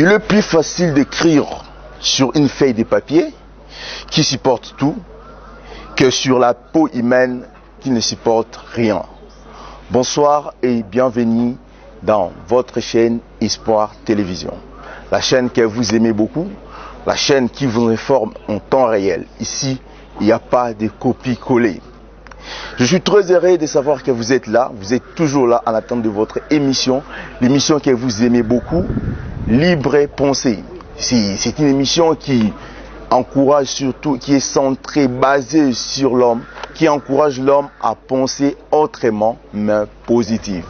Il est plus facile d'écrire sur une feuille de papier qui supporte tout que sur la peau humaine qui ne supporte rien. Bonsoir et bienvenue dans votre chaîne Espoir Télévision. La chaîne que vous aimez beaucoup, la chaîne qui vous informe en temps réel. Ici, il n'y a pas de copie-coller. Je suis très heureux de savoir que vous êtes là, vous êtes toujours là en attente de votre émission, l'émission que vous aimez beaucoup, Libre Pensée. C'est une émission qui encourage surtout, qui est centrée, basée sur l'homme, qui encourage l'homme à penser autrement, mais positif.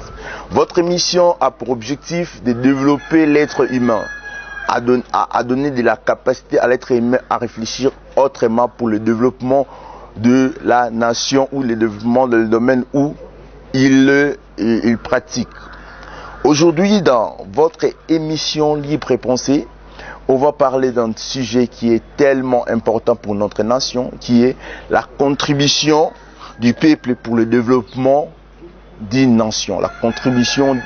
Votre émission a pour objectif de développer l'être humain, à donner de la capacité à l'être humain à réfléchir autrement pour le développement de la nation ou le développement dans le domaine où il pratique. Aujourd'hui, dans votre émission Libre Pensée, on va parler d'un sujet qui est tellement important pour notre nation, qui est la contribution du peuple pour le développement d'une nation. La contribution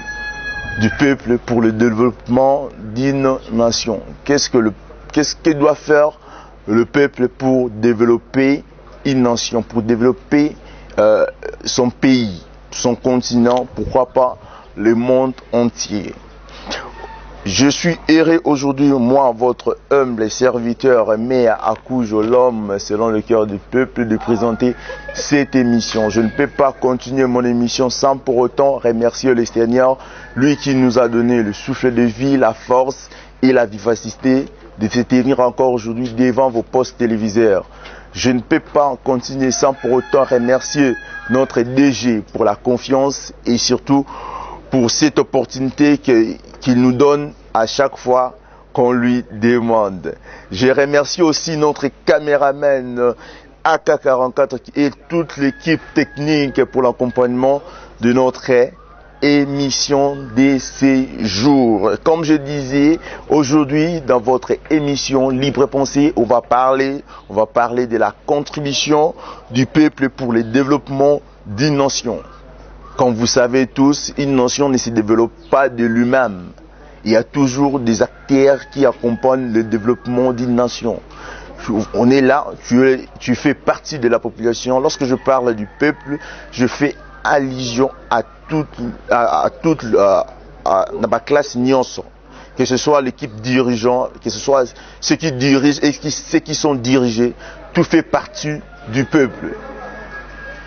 du peuple pour le développement d'une nation. Qu'est-ce que doit faire le peuple pour développer une nation, pour développer son pays, son continent, pourquoi pas le monde entier. Je suis heureux aujourd'hui, moi, votre humble serviteur, Mea Akoujo, l'homme selon le cœur du peuple, de présenter cette émission. Je ne peux pas continuer mon émission sans pour autant remercier le Seigneur, lui qui nous a donné le souffle de vie, la force et la vivacité de se tenir encore aujourd'hui devant vos postes téléviseurs. Je ne peux pas continuer sans pour autant remercier notre DG pour la confiance et surtout pour cette opportunité qu'il nous donne à chaque fois qu'on lui demande. Je remercie aussi notre caméraman AK44 et toute l'équipe technique pour l'accompagnement de notre émission de ces jours. Comme je disais, aujourd'hui dans votre émission Libre Pensée, on va parler de la contribution du peuple pour le développement d'une nation. Comme vous savez tous, une nation ne se développe pas de lui-même. Il y a toujours des acteurs qui accompagnent le développement d'une nation. On est là, tu fais partie de la population. Lorsque je parle du peuple, je fais allusion à toute la classe nyonso, que ce soit l'équipe dirigeante, que ce soit ceux qui dirigent et ceux qui sont dirigés, tout fait partie du peuple.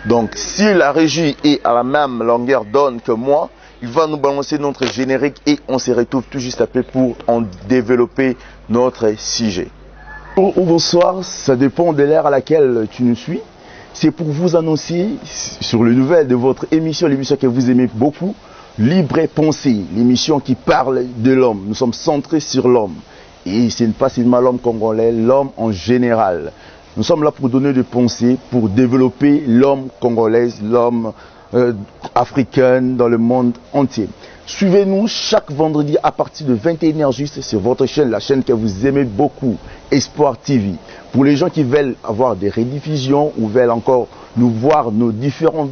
Donc si la régie est à la même longueur d'onde que moi, il va nous balancer notre générique et on se retrouve tout juste après pour en développer notre sujet. Bonsoir, ça dépend de l'ère à laquelle tu nous suis. C'est pour vous annoncer sur le nouvel de votre émission, l'émission que vous aimez beaucoup, Libre Pensée, l'émission qui parle de l'homme. Nous sommes centrés sur l'homme. Et ce n'est pas seulement l'homme congolais, l'homme en général. Nous sommes là pour donner des pensées, pour développer l'homme congolais, l'homme africain dans le monde entier. Suivez-nous chaque vendredi à partir de 21h juste sur votre chaîne, la chaîne que vous aimez beaucoup, Espoir TV. Pour les gens qui veulent avoir des rediffusions ou veulent encore nous voir nos différentes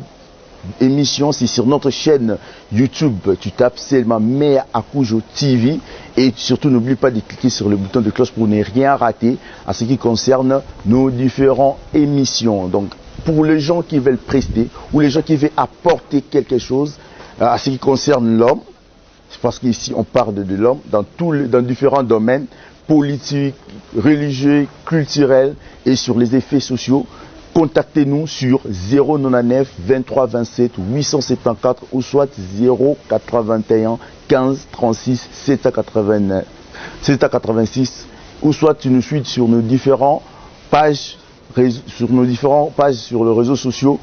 émissions, c'est sur notre chaîne YouTube. Tu tapes seulement Mea Akoujo TV et surtout n'oublie pas de cliquer sur le bouton de cloche pour ne rien rater à ce qui concerne nos différentes émissions. Donc pour les gens qui veulent prester ou les gens qui veulent apporter quelque chose à ce qui concerne l'homme, parce qu'ici on parle de l'homme dans différents domaines, politiques, religieux, culturels et sur les effets sociaux, contactez-nous sur 099 23 27 874 ou soit 081 15 36 786 ou soit tu nous suis sur nos différentes pages sur les réseaux sociaux,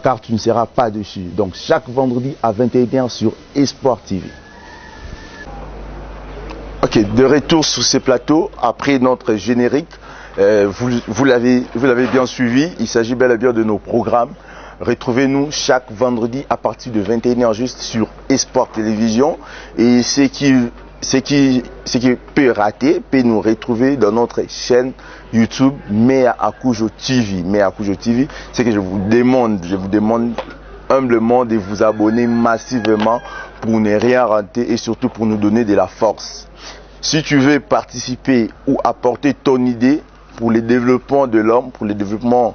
car tu ne seras pas dessus. Donc chaque vendredi à 21h sur Espoir TV. Ok, de retour sur ces plateaux, après notre générique, vous l'avez bien suivi, il s'agit bel et bien de nos programmes. Retrouvez-nous chaque vendredi à partir de 21h juste sur Espoir Télévision. Et ce qui peut rater, peut nous retrouver dans notre chaîne YouTube Mea Akoujo TV. Mea Akoujo TV, c'est que je vous demande humblement de vous abonner massivement pour ne rien rater et surtout pour nous donner de la force. Si tu veux participer ou apporter ton idée pour le développement de l'homme, pour le développement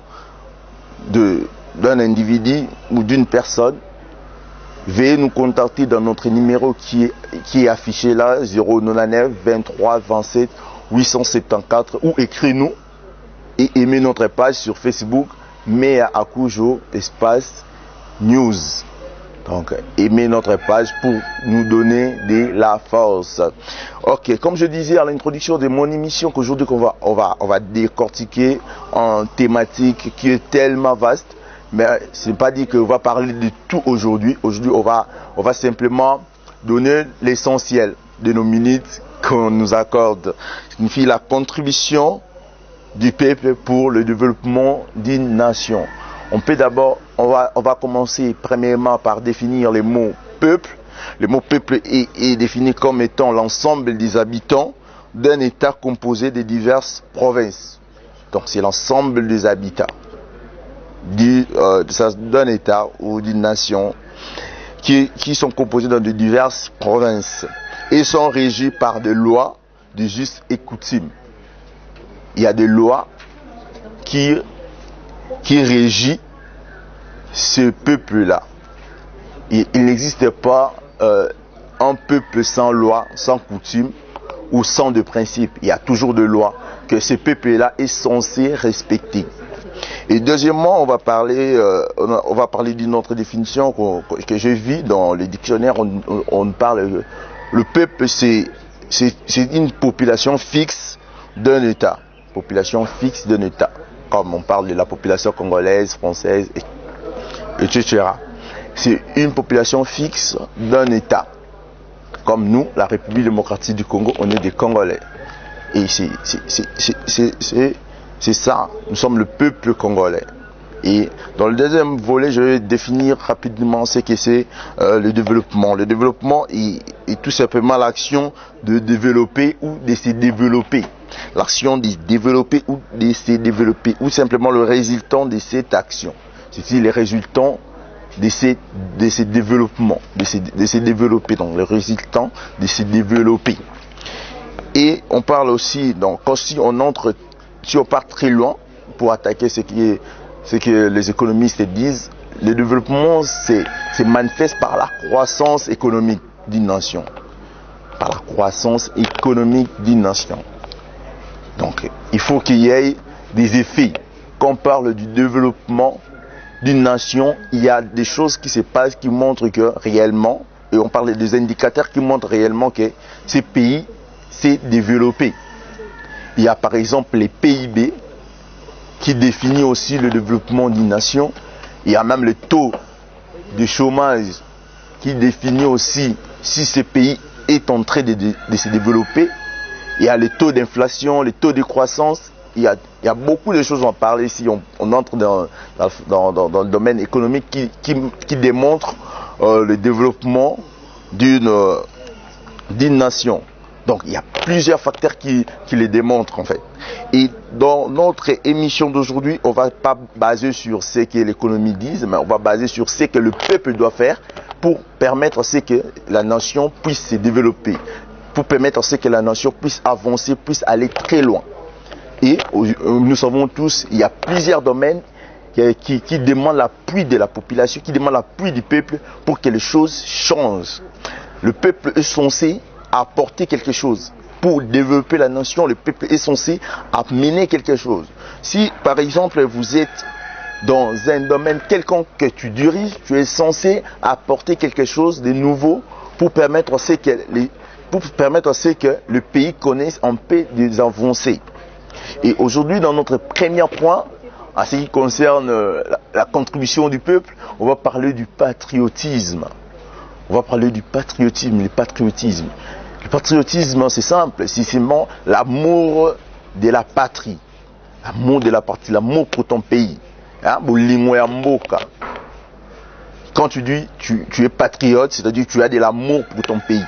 d'un individu ou d'une personne, veuillez nous contacter dans notre numéro qui est affiché là, 099 23 27 874, ou écris-nous et aimez notre page sur Facebook, Mea Akujo espace news. Donc, aimez notre page pour nous donner de la force. Ok, comme je disais à l'introduction de mon émission, qu'aujourd'hui on va décortiquer en thématique qui est tellement vaste, mais ce n'est pas dit qu'on va parler de tout aujourd'hui. Aujourd'hui, on va simplement donner l'essentiel de nos minutes qu'on nous accorde. Ça signifie la contribution du peuple pour le développement d'une nation. On peut d'abord, on va commencer premièrement par définir le mot peuple. Le mot peuple est défini comme étant l'ensemble des habitants d'un État composé de diverses provinces. Donc c'est l'ensemble des habitants d'un État ou d'une nation qui sont composés dans de diverses provinces et sont régis par des lois de juste et coutume. Il y a des lois qui régit ce peuple-là. Il n'existe pas un peuple sans loi, sans coutume ou sans de principe. Il y a toujours de lois que ce peuple-là est censé respecter. Et deuxièmement, on va parler d'une autre définition que j'ai vue dans les dictionnaires. On parle, le peuple, c'est une population fixe d'un État. Population fixe d'un État. Comme on parle de la population congolaise, française, etc. C'est une population fixe d'un État. Comme nous, la République démocratique du Congo, on est des Congolais. Et c'est ça, nous sommes le peuple congolais. Et dans le deuxième volet, je vais définir rapidement ce que c'est le développement. Le développement est tout simplement l'action de développer ou de se développer. L'action de développer ou de se développer, ou simplement le résultat de cette action. C'est-à-dire les résultats de ces développements, de se développer, donc le résultat de se développer. Et on parle aussi, donc si on part très loin pour attaquer ce que les économistes disent, le développement se manifeste par la croissance économique d'une nation. Par la croissance économique d'une nation. Donc, il faut qu'il y ait des effets. Quand on parle du développement d'une nation, il y a des choses qui se passent qui montrent que réellement, et on parle des indicateurs qui montrent réellement que ce pays s'est développé. Il y a par exemple les PIB qui définit aussi le développement d'une nation. Il y a même le taux de chômage qui définit aussi si ce pays est en train de se développer. Il y a le taux d'inflation, le taux de croissance. Il y a beaucoup de choses à en parler ici. On entre dans le domaine économique qui démontre le développement d'une nation. Donc il y a plusieurs facteurs qui les démontrent en fait. Et dans notre émission d'aujourd'hui, on ne va pas baser sur ce que l'économie dit, mais on va baser sur ce que le peuple doit faire pour permettre à ce que la nation puisse se développer, pour permettre à ce que la nation puisse avancer, puisse aller très loin. Et nous savons tous, il y a plusieurs domaines qui demandent l'appui de la population, qui demandent l'appui du peuple pour que les choses changent. Le peuple est censé apporter quelque chose. Pour développer la nation, le peuple est censé amener quelque chose. Si par exemple vous êtes dans un domaine quelconque que tu diriges, tu es censé apporter quelque chose de nouveau pour permettre à ce que le pays connaisse un peu des avancées. Et aujourd'hui, dans notre premier point, en ce qui concerne la contribution du peuple, on va parler du patriotisme. On va parler du patriotisme, le patriotisme. Le patriotisme, c'est simple, c'est simplement l'amour de la patrie. L'amour de la patrie, l'amour pour ton pays. Quand tu dis tu es patriote, c'est-à-dire que tu as de l'amour pour ton pays.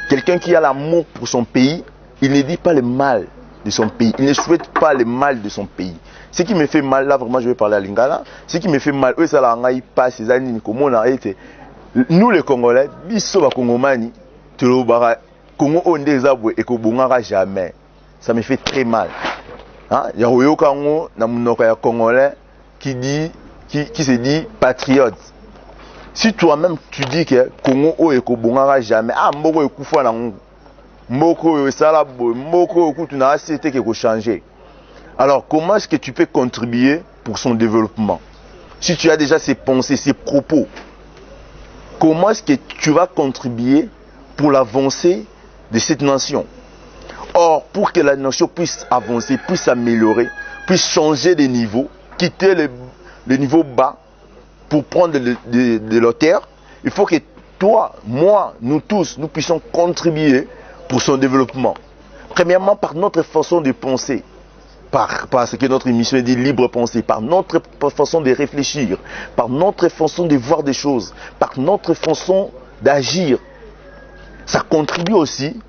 Quelqu'un qui a l'amour pour son pays, il ne dit pas le mal de son pays. Il ne souhaite pas le mal de son pays. Ce qui me fait mal, là vraiment je vais parler à Lingala, ce qui me fait mal, nous les Congolais, biso ba Kongomani, Congo Ondezabwe et Kobungara jamais. Ça me fait très mal. Hein? Il y a Royo Kango, Namunoka Congolais, qui se dit patriote. Si toi-même tu dis que Congo et Kobungara jamais, ah, Mboko et Koufa Nango, Mboko et Salabo, Mboko et Koutunara, c'était quelque chose changer. Alors, comment est-ce que tu peux contribuer pour son développement? Si tu as déjà ces pensées, ces propos, comment est-ce que tu vas contribuer pour l'avancée de cette nation? Or, pour que la nation puisse avancer, puisse s'améliorer, puisse changer de niveau, quitter le niveau bas pour prendre de l'auteur, il faut que toi, moi, nous tous, nous puissions contribuer pour son développement. Premièrement, par notre façon de penser, parce que notre émission est dit libre pensée, par notre façon de réfléchir, par notre façon de voir des choses, par notre façon d'agir. Ça contribue aussi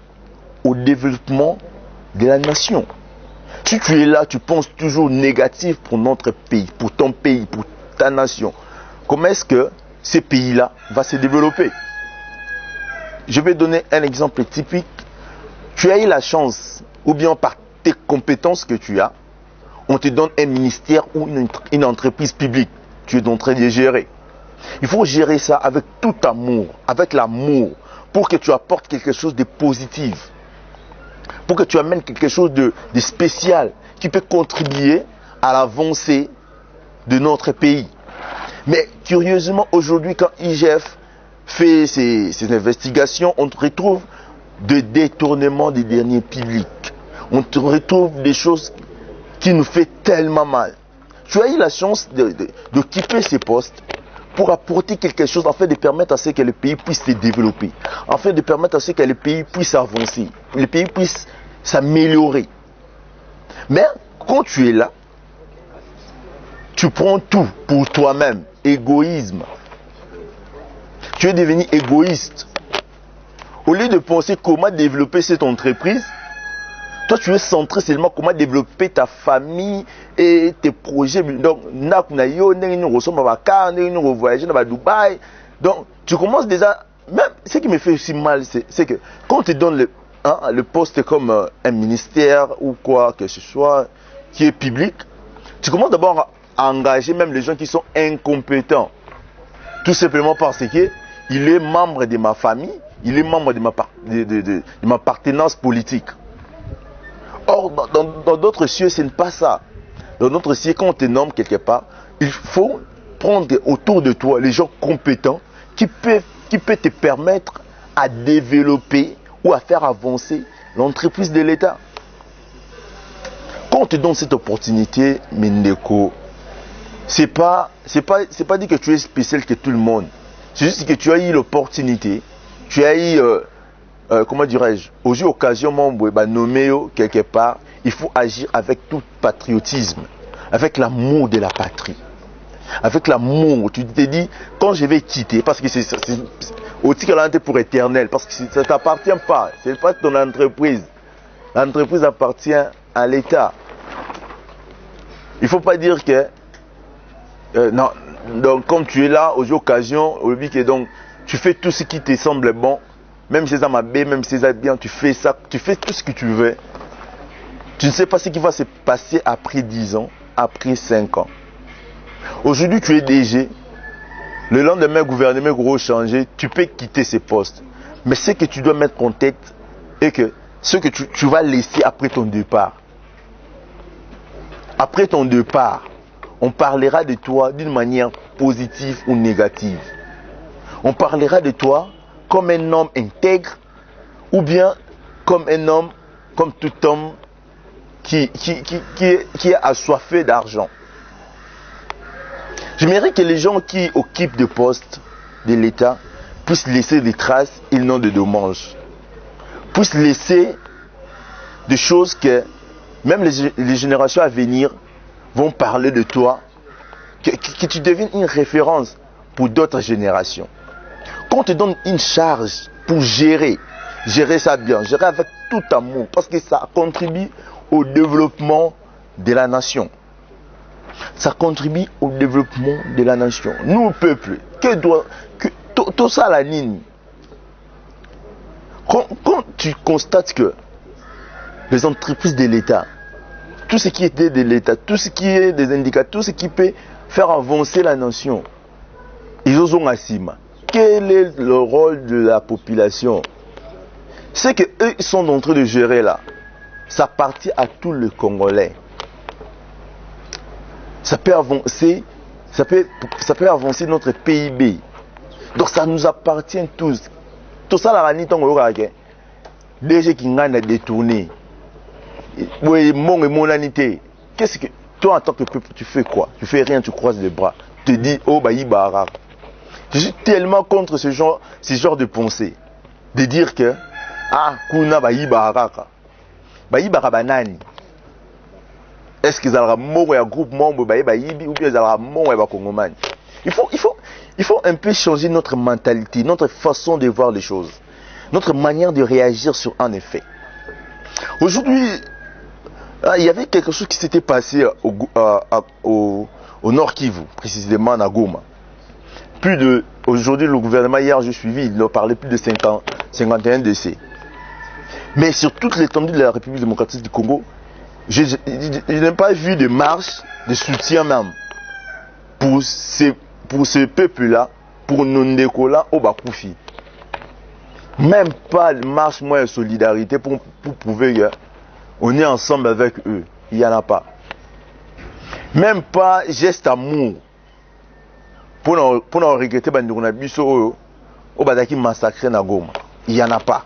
au développement de la nation. Si tu es là, tu penses toujours négatif pour notre pays, pour ton pays, pour ta nation, comment est-ce que ce pays-là va se développer? Je vais donner un exemple typique. Tu as eu la chance, ou bien par tes compétences que tu as, on te donne un ministère ou une entreprise publique. Tu es en train de gérer. Il faut gérer ça avec tout amour, avec l'amour, pour que tu apportes quelque chose de positif, pour que tu amènes quelque chose de spécial qui peut contribuer à l'avancée de notre pays. Mais curieusement, aujourd'hui, quand IGF fait ses investigations, on retrouve des détournements des deniers publics. On retrouve des choses qui nous font tellement mal. Tu as eu la chance d'occuper ces postes pour apporter quelque chose, afin de permettre à ce que le pays puisse se développer, afin de permettre à ce que le pays puisse avancer, le pays puisse s'améliorer. Mais quand tu es là, tu prends tout pour toi-même. Égoïsme. Tu es devenu égoïste. Au lieu de penser comment développer cette entreprise, toi tu es centré seulement comment développer ta famille et tes projets. Donc, donc tu commences déjà. Même ce qui me fait aussi mal, c'est que quand on te donne le poste comme un ministère ou quoi que ce soit qui est public, tu commences d'abord à engager même les gens qui sont incompétents. Tout simplement parce que il est membre de ma famille, il est membre de ma appartenance politique. Or, dans d'autres cieux, ce n'est pas ça. Dans notre cieux, quand on te nomme quelque part, il faut prendre autour de toi les gens compétents qui peuvent te permettre à développer ou à faire avancer l'entreprise de l'État. Quand on te donne cette opportunité, Mindeko, c'est pas dit que tu es spécial que tout le monde. C'est juste que tu as eu l'opportunité, tu as eu, comment dirais-je, aux occasions, nommé quelque part, il faut agir avec tout patriotisme, avec l'amour de la patrie, avec l'amour. Tu te dis, quand je vais quitter, parce que c'est au titre pour éternel, parce que ça ne t'appartient pas, ce n'est pas ton entreprise. L'entreprise appartient à l'État. Il ne faut pas dire que non, donc comme tu es là aux occasions, donc tu fais tout ce qui te semble bon, même si ça m'a bien, même si ça bien, tu fais ça, tu fais tout ce que tu veux. Tu ne sais pas ce qui va se passer après 10 ans, après 5 ans. Aujourd'hui, tu es DG. Le lendemain, le gouvernement va changer, tu peux quitter ces postes. Mais ce que tu dois mettre en tête est que ce que tu vas laisser après ton départ. Après ton départ, on parlera de toi d'une manière positive ou négative. On parlera de toi comme un homme intègre ou bien comme un homme, comme tout homme qui est assoiffé d'argent. J'aimerais que les gens qui occupent des postes de l'État puissent laisser des traces et non de dommages. Puissent laisser des choses que même les générations à venir vont parler de toi, que tu deviennes une référence pour d'autres générations. Quand on te donne une charge pour gérer ça bien, gérer avec tout amour, parce que ça contribue au développement de la nation. Ça contribue au développement de la nation. Nous, peuple, tout ça la ligne. Quand tu constates que les entreprises de l'État, tout ce qui était de l'État, tout ce qui est des indicateurs, tout ce qui peut faire avancer la nation, ils ont assima. Quel est le rôle de la population? C'est qu'eux sont en train de gérer là. Ça appartient à tous les Congolais. Ça peut avancer, ça peut avancer notre PIB. Donc ça nous appartient tous. Tout ça, la nuit, déjà qui n'a détourné. Oui, mon anité. Qu'est-ce que toi en tant que peuple tu fais quoi? Tu fais rien, tu croises les bras. Tu te dis oh bah Ibarara. Je suis tellement contre ce genre de pensée, de dire que ah kuna bah Ibarara. Bah Ibarara banani. Est-ce qu'ils ont un groupe membre bah Ibi ou bien ils ont un membre Congomani? Il faut un peu changer notre mentalité, notre façon de voir les choses, notre manière de réagir sur un effet. Aujourd'hui, il y avait quelque chose qui s'était passé au Nord Kivu, précisément à Goma. Aujourd'hui, le gouvernement, hier, j'ai suivi, il a parlé plus de 51 décès. Mais sur toute l'étendue de la République démocratique du Congo, je n'ai pas vu de marche de soutien même pour ce peuple-là, pour nos ndeko-là, au Bakoufi. Même pas de marche moins de solidarité pour prouver qu'on est ensemble avec eux. Il n'y en a pas. Même pas geste d'amour pour nous regretter que au Badaki massacré na Goma. Il n'y en a pas.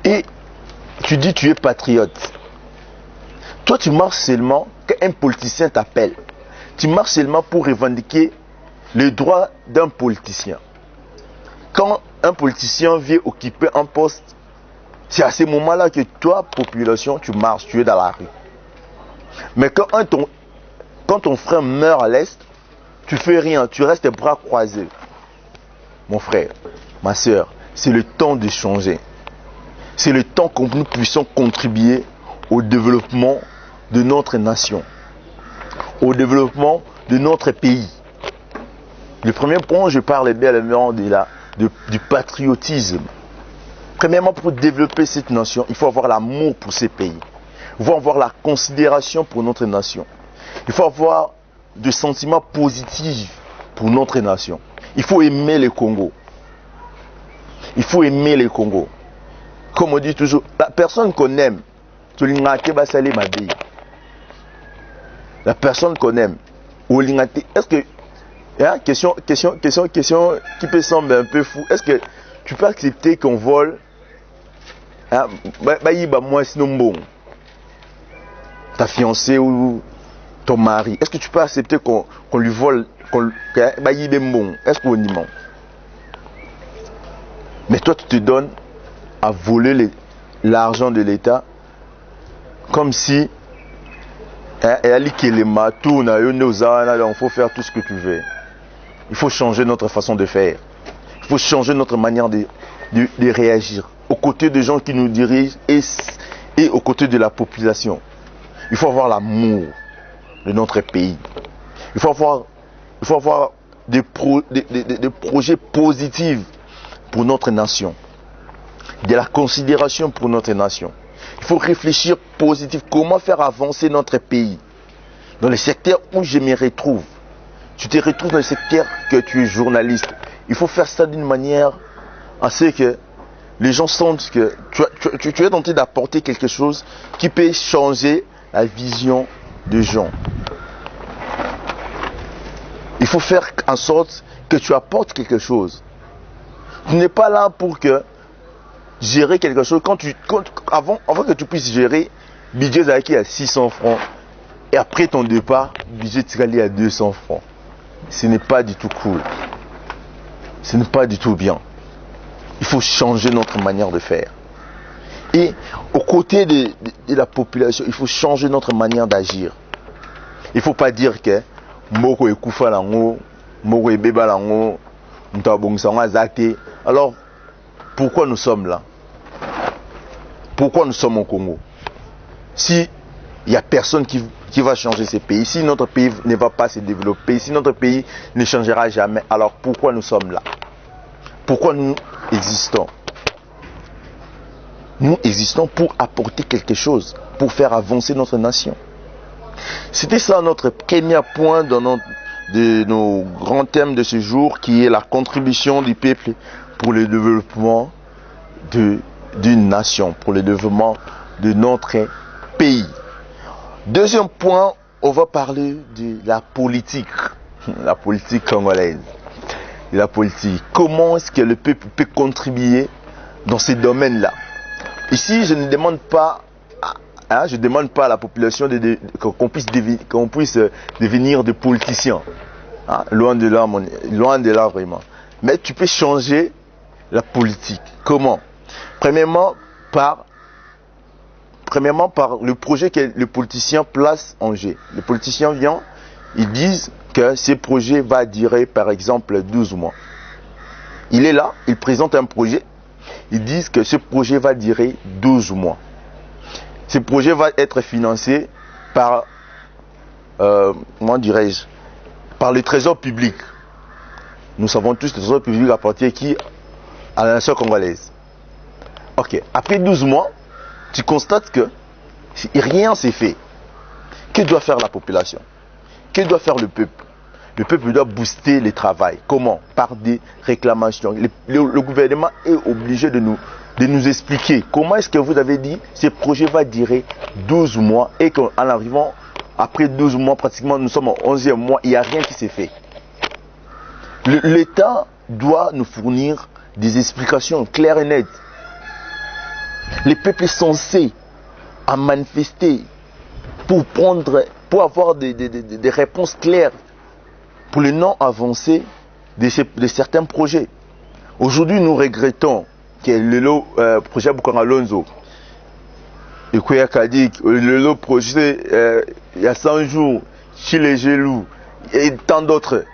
Et tu dis tu es patriote. Toi tu marches seulement quand un politicien t'appelle. Tu marches seulement pour revendiquer les droits d'un politicien. Quand un politicien vient occuper un poste, c'est à ce moment-là que toi, population, tu marches, tu es dans la rue. Mais quand ton frère meurt à l'Est, tu fais rien, tu restes les bras croisés. Mon frère, ma soeur, c'est le temps de changer. C'est le temps que nous puissions contribuer au développement de notre nation, au développement de notre pays. Le premier point, je parle bien du patriotisme. Premièrement, pour développer cette nation, il faut avoir l'amour pour ces pays. Il faut avoir la considération pour notre nation. Il faut avoir des sentiments positifs pour notre nation. Il faut aimer le Congo. Il faut aimer le Congo. Comme on dit toujours, la personne qu'on aime, la personne qu'on aime, est-ce que, hein, question qui peut sembler un peu fou, est-ce que tu peux accepter qu'on vole, hein, moi sinon bon, ta fiancée ou ton mari, est-ce que tu peux accepter qu'on lui vole, est-ce qu'on y ment? Mais toi tu te donnes à voler l'argent de l'État comme si il faut faire tout ce que tu veux. Il faut changer notre façon de faire. Il faut changer notre manière de réagir aux côtés des gens qui nous dirigent et aux côtés de la population. Il faut avoir l'amour de notre pays. Il faut avoir des projets positifs pour notre nation, de la considération pour notre nation. Il faut réfléchir positif, comment faire avancer notre pays. Dans le secteur où je me retrouve, tu te retrouves dans le secteur que tu es journaliste. Il faut faire ça d'une manière à ce que les gens sentent que tu es tenté d'apporter quelque chose qui peut changer la vision des gens. Il faut faire en sorte que tu apportes quelque chose. Tu n'es pas là pour gérer quelque chose. Avant que tu puisses gérer, budget Zaki à 600 francs. Et après ton départ, budget Tirali à 200 francs. Ce n'est pas du tout cool. Ce n'est pas du tout bien. Il faut changer notre manière de faire. Et aux côtés de la population, il faut changer notre manière d'agir. Il ne faut pas dire que Moko est Koufa Lango, Moko est Beba Lango, alors, pourquoi nous sommes là? Pourquoi nous sommes au Congo? Si il n'y a personne qui va changer ce pays, si notre pays ne va pas se développer, si notre pays ne changera jamais, alors pourquoi nous sommes là? Pourquoi nous existons? Nous existons pour apporter quelque chose, pour faire avancer notre nation. C'était ça notre premier point dans de nos grands thèmes de ce jour, qui est la contribution du peuple pour le développement d'une nation, pour le développement de notre pays. Deuxième point, on va parler de la politique congolaise. La politique. Comment est-ce que le peuple peut contribuer dans ces domaines-là? Ici, je ne demande pas, je demande pas à la population qu'on puisse devenir des politiciens. Loin de là vraiment. Mais tu peux changer la politique. Comment? Premièrement, par le projet que le politicien place en jeu. Le politicien vient, ils disent que ce projet va durer par exemple 12 mois. Il est là, il présente un projet, ils disent que ce projet va durer 12 mois. Ce projet va être financé par, comment dirais-je, par le trésor public. Nous savons tous que le trésor public appartient à la nation congolaise. Ok, après 12 mois, tu constates que rien s'est fait. Que doit faire la population? Que doit faire le peuple? Le peuple doit booster le travail. Comment? Par des réclamations. Le gouvernement est obligé de nous expliquer comment est-ce que vous avez dit ce projet va durer 12 mois et qu'en arrivant après 12 mois, pratiquement nous sommes au 11e mois, il n'y a rien qui s'est fait. L'État doit nous fournir des explications claires et nettes. Le peuple est censé à manifester pour avoir des réponses claires pour le non avancé de certains projets. Aujourd'hui, nous regrettons que le projet Bukanga Lonzo, le projet il y a 100 jours, chez les Gelou et tant d'autres.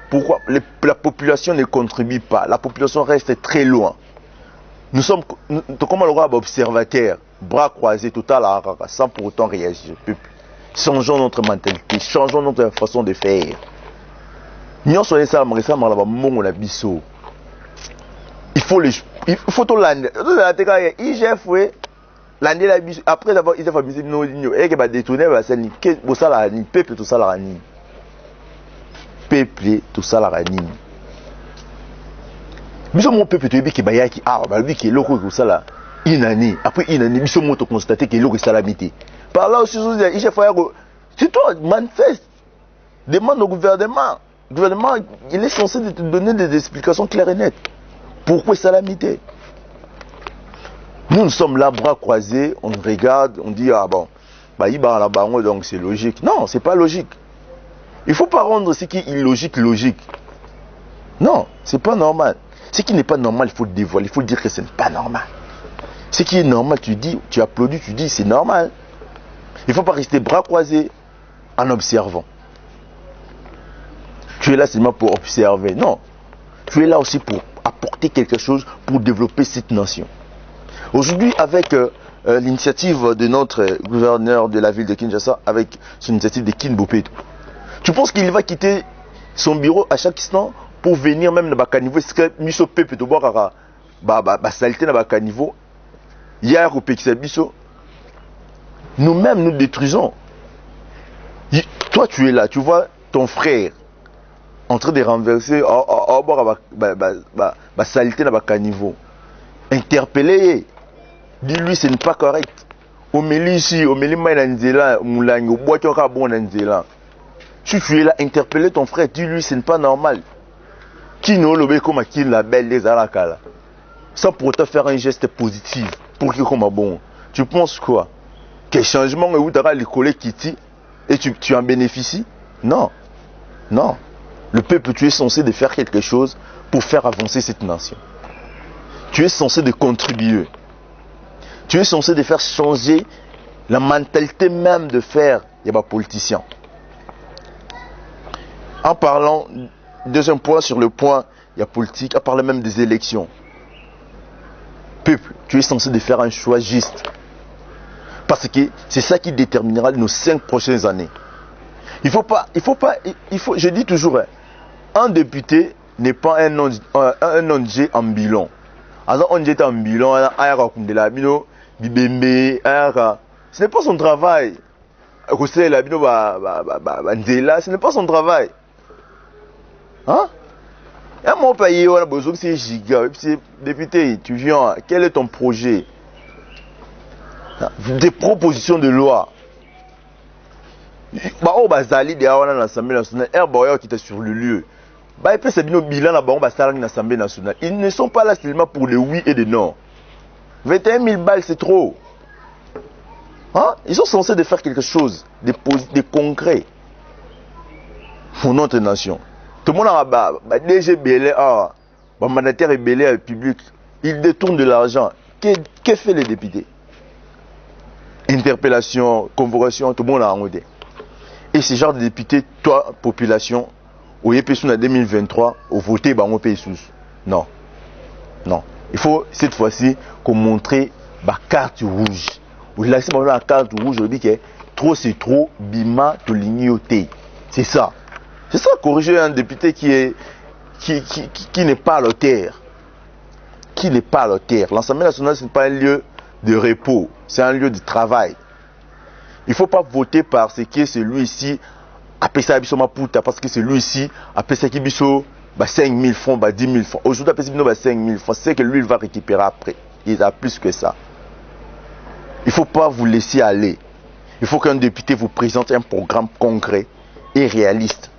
Pourquoi la population ne contribue pas? La population reste très loin. Nous sommes comme un observateur, bras croisés, total, sans pour autant réagir. Changeons notre mentalité, changeons notre façon de faire. Il faut tout l'année. L'année après avoir été famille, nous et que détourner la scène, que ça la peuple tout ça la rani. Peuple tout ça la rani. Biso mon peuple tu qui bayaki lui qui est loko tout ça là inani après inani biso mon to constater que loko salamité par là aussi il faut c'est toi manifeste demande au gouvernement il est censé te donner des explications claires et nettes pourquoi salamité. Nous sommes là bras croisés, on regarde, on dit bon bah il va là-bas donc c'est logique. Non, c'est pas logique. Il faut pas rendre ce qui est illogique logique. Non, c'est pas normal. Ce qui n'est pas normal, il faut le dévoiler, il faut dire que ce n'est pas normal. Ce qui est normal, tu dis, tu applaudis, tu dis c'est normal. Il ne faut pas rester bras croisés en observant. Tu es là seulement pour observer. Non. Tu es là aussi pour apporter quelque chose pour développer cette nation. Aujourd'hui, avec l'initiative de notre gouverneur de la ville de Kinshasa, avec son initiative de Kinbopeto, tu penses qu'il va quitter son bureau à chaque instant pour venir même dans le niveau, est-ce que miso peuple to boka ba saleté dans le niveau, hier au Pekisa-Biso, nous-mêmes nous détruisons. Toi tu es là, tu vois ton frère en train de renverser ba saleté dans le niveau. Interpellé, dis-lui ce n'est pas correct. Omeli ici, omeli maïnanzela, moulangi, au bois tu as bon nanzela. Si tu es là, interpeller ton frère, dis-lui ce n'est pas normal. Qui nous le comme qui la belle les alakala. Sans pour te faire un geste positif pour que comme bon. Tu penses quoi? Que changement où tu auras les collègues qui t'y et tu en bénéficies? Non. Non. Le peuple, tu es censé de faire quelque chose pour faire avancer cette nation. Tu es censé de contribuer. Tu es censé de faire changer la mentalité même de faire des politiciens. En parlant, deuxième point sur le point, il y a politique, en parlant même des élections. Peuple, tu es censé de faire un choix juste. Parce que c'est ça qui déterminera nos 5 prochaines années. Je dis toujours, un député n'est pas un ONG ambulant. Alors on dit en bilan, ce n'est pas son travail. Ce n'est pas son travail. Hein? Et mon pays, on a besoin de ces gigas. Député, tu viens, quel est ton projet? Des propositions de loi. Au Bazali, l'Assemblée nationale, qui était sur le lieu. L'Assemblée nationale. Ils ne sont pas là seulement pour le oui et le non. 21 000 balles, c'est trop. Hein? Ils sont censés de faire quelque chose de concret pour notre nation. Tout le monde a DG Belé, mandataire Belé public, il détourne de l'argent. Que fait les députés? Interpellation, convocation, tout le monde a engagé. Et ce genre de député, toi, population, au YPSU en 2023, au voté, on paye sous. Non. Non. Il faut cette fois-ci qu'on montre la carte rouge. Là, si on a la carte rouge, je dis que trop c'est trop, bima, to l'ignoté. C'est ça. C'est ça, corriger un député qui n'est pas à la terre. Qui n'est pas à la terre. L'Assemblée nationale, ce n'est pas un lieu de repos, c'est un lieu de travail. Il ne faut pas voter parce que celui-ci a payé ça à Puta, parce que celui-ci a payé ça à 5 000 francs, 10 000 francs. Aujourd'hui, il a payé 5 000 francs. C'est que lui, il va récupérer après. Il a plus que ça. Il ne faut pas vous laisser aller. Il faut qu'un député vous présente un programme concret et réaliste.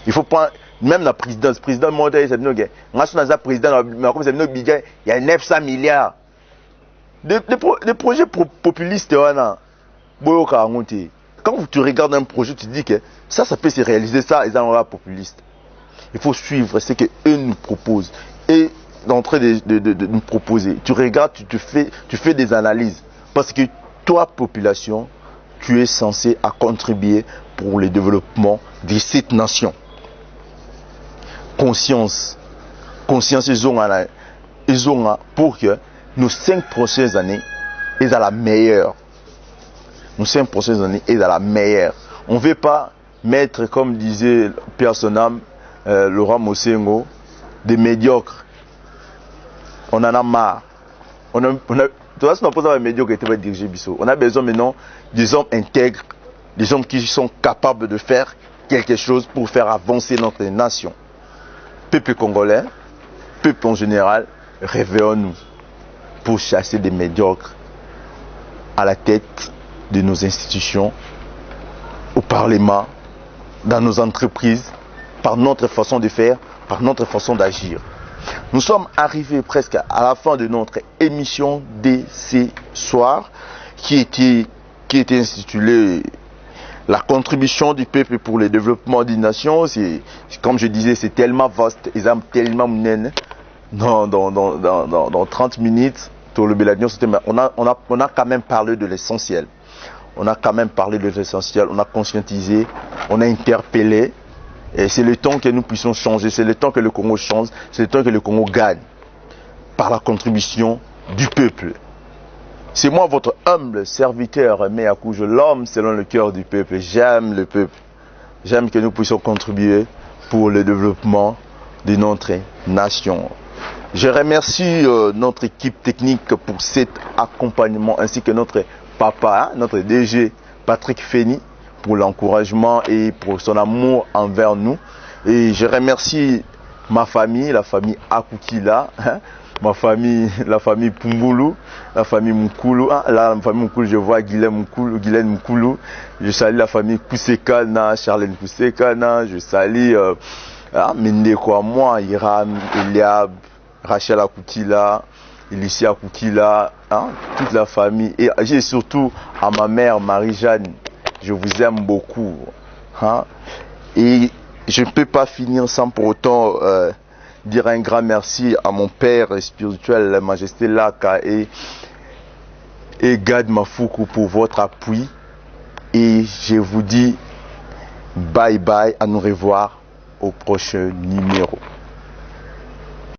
Il ne faut pas, même la présidence, le président mondial, il y a 900 milliards. Des projets populistes, quand tu regardes un projet, tu te dis que ça peut se réaliser, ça, ils en aura populiste. Il faut suivre ce qu'eux nous proposent. Et en train de nous proposer, tu regardes, tu fais des analyses. Parce que toi, population, tu es censé à contribuer pour le développement de cette nation. Conscience, ils ont pour que nos 5 prochaines années soient à la meilleure. Nos 5 prochaines années soient à la meilleure. On ne veut pas mettre, comme disait Pierre Sonam, Laurent Mosengo, des médiocres. On en a marre. On a besoin maintenant des hommes intègres, des hommes qui sont capables de faire quelque chose pour faire avancer notre nation. Peuple congolais, peuple en général, réveillons-nous pour chasser des médiocres à la tête de nos institutions, au Parlement, dans nos entreprises, par notre façon de faire, par notre façon d'agir. Nous sommes arrivés presque à la fin de notre émission de ce soir qui était intitulée La contribution du peuple pour le développement d'une nation. Comme je disais, c'est tellement vaste, tellement dans 30 minutes, on a quand même parlé de l'essentiel. On a quand même parlé de l'essentiel, on a conscientisé, on a interpellé. Et c'est le temps que nous puissions changer, c'est le temps que le Congo change, c'est le temps que le Congo gagne par la contribution du peuple. C'est moi votre humble serviteur, Meakoujo, l'homme selon le cœur du peuple. J'aime le peuple. J'aime que nous puissions contribuer pour le développement de notre nation. Je remercie notre équipe technique pour cet accompagnement ainsi que notre papa, notre DG Patrick Feni, pour l'encouragement et pour son amour envers nous. Et je remercie ma famille, la famille Akukila, ma famille, la famille Pumbulu, la famille Mukulu. Là, la famille Mukulu, je vois Guylaine Mukulu. Je salue la famille Kusekana, Charlène Kusekana. Je salue Mendeko, moi, Iram, Eliab, Rachel Akukila, Elicia Akukila, toute la famille. Et j'ai surtout à ma mère, Marie-Jeanne. Je vous aime beaucoup. Et je ne peux pas finir sans pour autant dire un grand merci à mon père spirituel, la Majesté Laka et Gad Mafuku pour votre appui. Et je vous dis bye bye, à nous revoir au prochain numéro.